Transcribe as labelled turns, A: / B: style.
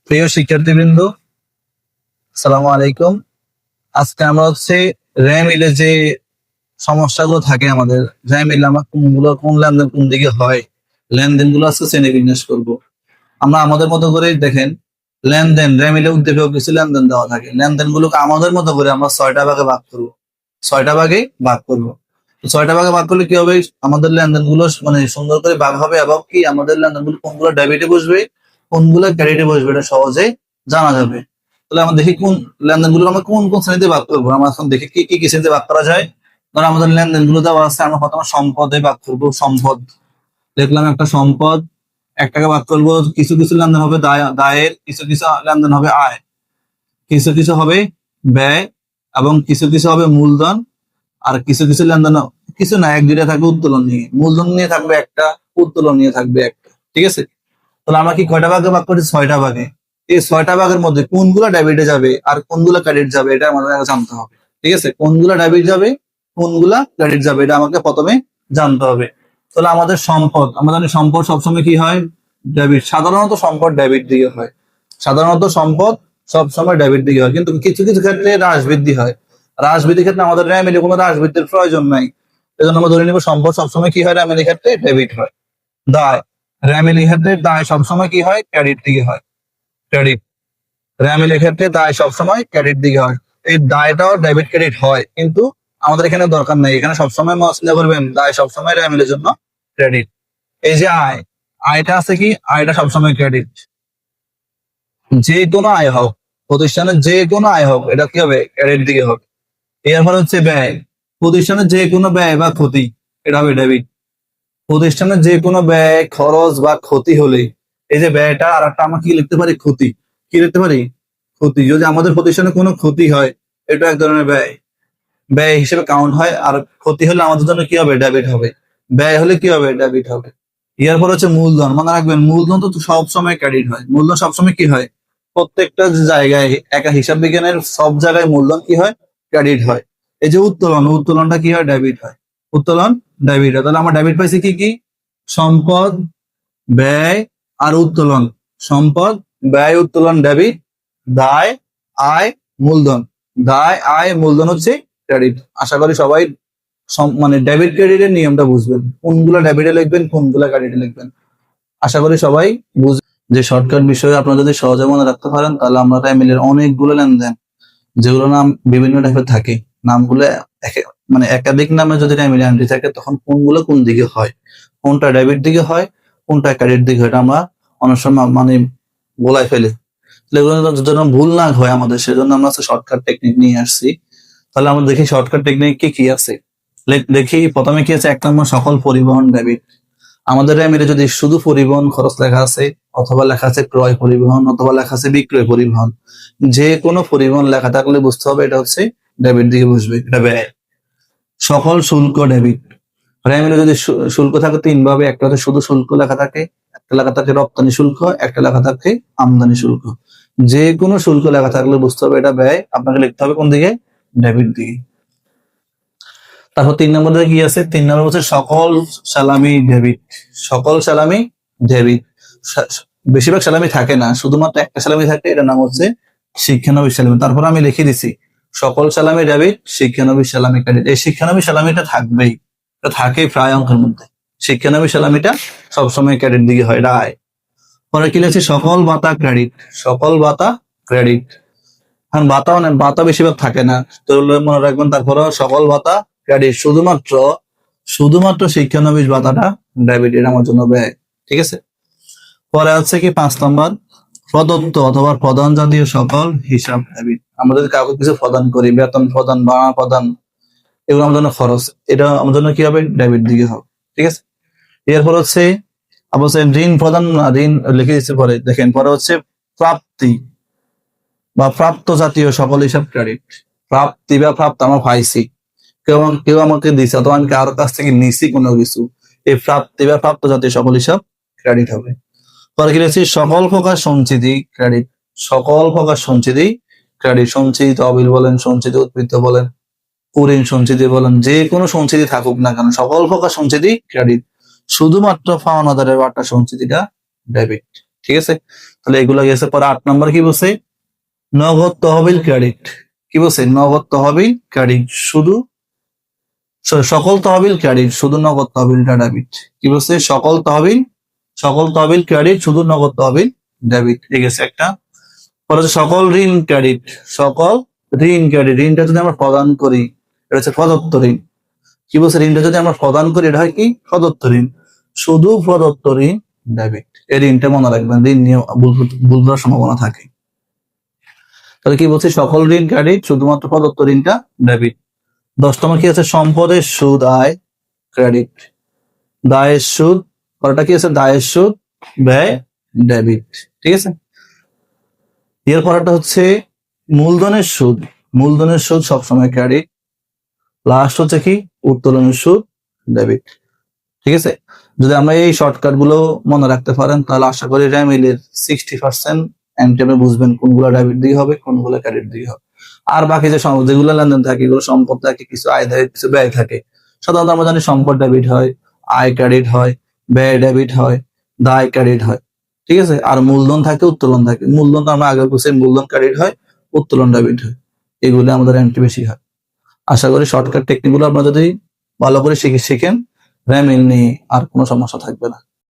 A: প্রিয় শিক্ষার্থীবৃন্দ, আসসালামু আলাইকুম। আজকে আমরা র্যামিলে যে সমস্যাগুলো থাকে আমাদের, র্যামিলে আমরা কোন লেনদেন কোন দিকে হয়, লেনদেন গুলো আজকে শ্রেণী বিন্যাস করবো। আমরা আমাদের মতো করে দেখেন, লেনদেন র্যামিলে উদ্দীপক কিছু লেনদেন দেওয়া থাকে, লেনদেন গুলোকে আমাদের মতো করে আমরা 6টা ভাগে ভাগ করবো। 6টা ভাগে ভাগ করবো। 6টা ভাগে ভাগ করলে কি হবে, আমাদের লেনদেন গুলো মানে সুন্দর করে ভাগ হবে, এবং কি আমাদের লেনদেন গুলো কোনগুলো ডেবিটে বসবে কোনগুলো ক্রেডিটে বসবে এটা সহজে জানা যাবে। তাহলে আমরা দেখি কোন লেনদেন গুলো আমরা কোন কোন শ্রেণীতে ভাগ করবো। আমরা এখন দেখি কি কি শ্রেণীতে ভাগ করা যায়। ধরো আমাদের লেনদেন গুলো দেওয়া আছে, আমরা প্রথমে সম্পদে ভাগ করবো। সম্পদ দেখলাম একটা সম্পদ, একটাকে ভাগ করবো। কিছু কিছু লেনদেন হবে দায়ের, কিছু কিছু লেনদেন হবে আয়, কিছু কিছু হবে ব্যয়, এবং কিছু কিছু হবে মূলধন, আর কিছু কিছু লেনদেন কিছু না, এক দুইটা থাকবে উত্তোলন নিয়ে। মূলধন নিয়ে থাকবে একটা, উত্তোলন নিয়ে থাকবে একটা। ঠিক আছে, তাহলে আমরা কি কয়টা ভাগে ভাগ করছি? 6টা ভাগে। এই 6টা ভাগের মধ্যে কোনগুলো ডেবিটে যাবে আর কোনগুলো ক্রেডিট যাবে এটা আমাদের আগে জানতে হবে। ঠিক আছে, কোনগুলো ডেবিট যাবে কোনগুলা ক্রেডিট যাবে এটা আমাকে প্রথমে জানতে হবে। তাহলে আমাদের সম্পদ, আমরা জানি সম্পদ সবসময় কি হয়? ডেবিট। সাধারণত সম্পদ ডেবিট দিকে হয়, সাধারণত সম্পদ সবসময় ডেবিট দিকে হয়, কিন্তু কিছু কিছু ক্ষেত্রে হ্রাস বৃদ্ধি হয়। হ্রাস বৃদ্ধির ক্ষেত্রে আমাদের র্যামিলে কোনো হ্রাস বৃদ্ধির প্রয়োজন নাই। এজন্য আমরা ধরে নিব সম্পদ সবসময় কি হয়, র্যামিলের ক্ষেত্রে ডেবিট হয়। দায়, র্যামিলের ক্ষেত্রে দায় সবসময় কি হয়? ক্রেডিট দিকে হয়, ক্রেডিট। র্যামিলের ক্ষেত্রে দায় সবসময় ক্রেডিট দিকে হয়। এই দায়টাও ডেবিট ক্রেডিট হয়, কিন্তু আমাদের এখানে দরকার নেই। এখানে সবসময় মনে করবেন দায় সবসময় র্যামিলের জন্য ক্রেডিট। এই যে আয়, আয়টা আছে কি? আয়টা সবসময় ক্রেডিট। যে কোনো আয় হোক, প্রতিষ্ঠানের যে কোনো আয় হোক, এটা কি হবে? ক্রেডিট দিকে হবে। এরপর হচ্ছে ব্যয়, প্রতিষ্ঠানের যে কোনো ব্যয় বা ক্ষতি, এটা হবে ডেবিট। প্রতিষ্ঠানের যে কোনো ব্যয়, খরচ বা ক্ষতি হলে, এই যে ব্যয়টা, আর একটা আমরা কি লিখতে পারি? ক্ষতি। কি লিখতে পারি? ক্ষতি। যদি আমাদের প্রতিষ্ঠানে কোনো ক্ষতি হয়, এটা এক ধরনের ব্যয়, ব্যয় হিসেবে কাউন্ট হয়। আর ক্ষতি হলে আমাদের জন্য কি হবে? ডেবিট হবে। ব্যয় হলে কি হবে? ডেবিট হবে। এরপর হচ্ছে মূলধন। মনে রাখবেন, মূলধন তো সবসময় ক্রেডিট হয়। মূলধন সবসময় কি হয়? প্রত্যেকটা জায়গায়, একা হিসাব বিজ্ঞানের সব জায়গায় মূলধন কি হয়? ক্রেডিট হয়। এই যে উত্তোলন, উত্তোলনটা কি হয়? ডেবিট হয়। উত্তোলন ডেবিট হয়। তাহলে আমরা ডেবিট পাইছি কি কি? সম্পদ, ব্যয় আর উত্তোলন। সম্পদ, ব্যয়, উত্তোলন ডেবিট। দায়, আয়, মূলধন। দায়, আয়, মূলধন হচ্ছে ক্রেডিট। আশা করি সবাই মানে ডেবিট ক্রেডিটের নিয়মটা বুঝবেন, কোনগুলো ডেবিটে লিখবেন কোনগুলো ক্রেডিটে লিখবেন। আশা করি সবাই বুঝবেন। যে শর্টকাট বিষয় আপনারা যদি সহজে মনে রাখতে পারেন, তাহলে আমরা র্যামিলের অনেকগুলো লেনদেন, যেগুলো নাম বিভিন্ন টাইপের থাকে, নামগুলো মানে একাধিক নামে যদি র্যামিলে এন্ট্রি থাকে, তখন কোনগুলো কোন দিকে হয়, কোনটা ডেবিট দিকে হয় কোনটা ক্রেডিট দিকে হয়, এটা আমরা অনেক সময় মানে গোলাই ফেলি। এগুলো যেন ভুল না হয় আমাদের, সেজন্য আমরা শর্টকাট টেকনিক নিয়ে আসছি। তাহলে আমরা দেখি শর্টকাট টেকনিক কি কি আছে। দেখি প্রথমে কি আছে, 1 নম্বর সকল পরিবহন ডেবিট। আমাদের র্যামিলে যদি শুধু পরিবহন খরচ লেখা আছে, অথবা লেখা আছে ক্রয় পরিবহন, অথবা লেখা আছে বিক্রয় পরিবহন, যে কোনো পরিবহন লেখা থাকলে বুঝতে হবে এটা হচ্ছে ডেবিট দিকে বসবে, এটা ব্যয়। সকল শুল্ক ডেবিট। র্যামিলে যদি শুল্ক থাকে 3 ভাবে, একটা হচ্ছে শুধু শুল্ক লেখা থাকে, একটা লেখা থাকে রপ্তানি শুল্ক, একটা লেখা থাকে আমদানি শুল্ক। যে কোনো শুল্ক লেখা থাকলে বুঝতে হবে এটা ব্যয়, আপনাকে লিখতে হবে কোন দিকে? ডেবিট দিকে। তারপর 3 নম্বরে কি আছে? 3 নম্বর হচ্ছে সকল সালামি ডেবিট। সকল সালামি ডেবিট। বেশিরভাগ সালামি থাকে না, শুধুমাত্র একটা সালামি থাকে, এটার নাম হচ্ছে শিক্ষানবিশ সালামি। তারপর আমি লিখে দিছি সকল সালামি ডেবিট, শিক্ষানবিশ সালামি ক্রেডিট। এই শিক্ষানবিশ সালামিটা থাকবেই, এটা থাকে প্রায় অঙ্কের মধ্যে। শিক্ষানবিশ সালামিটা সবসময় ক্রেডিট দিকে হয়, এটা আয়। পরে কি লিখছি? সকল ভাতা ক্রেডিট। সকল ভাতা ক্রেডিট। এখন ভাতা বেশিরভাগ থাকে না, তো মনে রাখবেন। তারপরে সকল ভাতা ক্রেডিট, শুধুমাত্র শুধুমাত্র শিক্ষানবিশ ভাতাটা ডেবিট, এটা আমার জন্য ব্যয়। ঠিক আছে, পরে আছে কি 5 নম্বর, প্রদত্ত অথবা প্রদান জাতীয় সকল হিসাব ডেবিট। আমরা যদি কাউকে কিছু প্রদান করি, বেতন প্রদান, ভাড়া প্রদান, এগুলো আমার জন্য খরচ, এটা আমার জন্য কি হবে? ডেবিট দিকে হবে। ঠিক আছে, এরপর হচ্ছে অবশ্যই ঋণ প্রদান, ঋণ লিখে দিচ্ছে পরে, দেখেন পরে হচ্ছে প্রাপ্তি বা প্রাপ্ত জাতীয় সকল হিসাব ক্রেডিট। প্রাপ্তি বা প্রাপ্ত আমরা পাইছি, কেউ কেউ আমাকে দিছে, অথবা আমি কারোর কাছ থেকে নিছি কোনো কিছু, এই প্রাপ্তি বা প্রাপ্ত জাতীয় সকল হিসাব ক্রেডিট হবে। পরে কি লিখছি? সকল প্রকার সঞ্চিতি ক্রেডিট। সকল প্রকার সঞ্চিতি ক্রেডিট। সঞ্চিত তহবিল বলেন, সঞ্চিত উদ্বৃত্ত বলেন, কুঋণ সঞ্চিতি বলেন, যে কোনো সঞ্চিতি থাকুক না কেন, সকল প্রকার সঞ্চিতি ক্রেডিট। শুধুমাত্র পাওনাদারের বাটা সঞ্চিতিটা ডেবিট। ঠিক আছে, তাহলে এগুলো গেছে। পরে 8 নম্বর কি বলছে, নগদ তহবিল ক্রেডিট। কি বলছে, নগদ তহবিল ক্রেডিট শুধু, সকল তহবিল ক্রেডিট শুধু নগদ তহবিলটা ডেবিট। কি বলছে, সকল তহবিল ক্রেডিট শুধু নগদ তহবিল ডেবিট। ঠিক আছে একটা। পরে হচ্ছে সকল ঋণ ক্রেডিট, সকল ঋণ ক্রেডিট, ঋণটা যদি আমরা প্রদান করি এটা হচ্ছে প্রদত্ত ঋণ। কি বলছে, ঋণটা যদি আমরা প্রদান করি এটা হয় কি, প্রদত্ত ঋণ, শুধু প্রদত্ত ঋণ ডেবিট। এই ঋণটা মনে রাখবেন, ঋণ নিয়ে ভুল করার সম্ভাবনা থাকে। তাহলে কি বলছি, সকল ঋণ ক্রেডিট, শুধুমাত্র প্রদত্ত ঋণটা ডেবিট। 10 নম্বর কি আছে, সম্পদের সুদ আয় ক্রেডিট, দায়ের সুদ, পরেরটা কি আছে, দায়ের সুদ ব্যয় ডেবিট। ঠিক আছে, এর পরেরটা হচ্ছে মূলধনের সুদ, মূলধনের সুদ সবসময় ক্রেডিট। লাস্ট হচ্ছে কি, উত্তোলনের সুদ ডেবিট। ঠিক আছে, যদি আমরা এই শর্টকাট গুলো মনে রাখতে পারেন তাহলে আশা করি র্যামিলের 60% এনটিএম বুঝবেন কোনগুলো ডেবিট দিয়ে হবে, কোনগুলো ক্রেডিট দিয়ে হবে। আর বাকি যে যেগুলো লেনদেন থাকে, এগুলো সম্পদ থাকে, কিছু আয় থাকে, কিছু ব্যয় থাকে। সাধারণত আমরা জানি সম্পদ ডেবিট হয়, আয় ক্রেডিট হয়, ব্যয় ডেবিট হয়, দায় ক্রেডিট হয়। ঠিক আছে, আর মূলধন থাকে, উত্তোলন থাকে। মূলধন তো আমরা আগে বলছি, মূলধন ক্রেডিট হয়, উত্তোলন ডেবিট হয়। এগুলো আমাদের এন্ট্রি বেশি হয়। আশা করি শর্টকাট টেকনিক গুলো আপনারা যদি ভালো করে শিখেন, র্যামিল নিয়ে আর কোনো সমস্যা থাকবে না।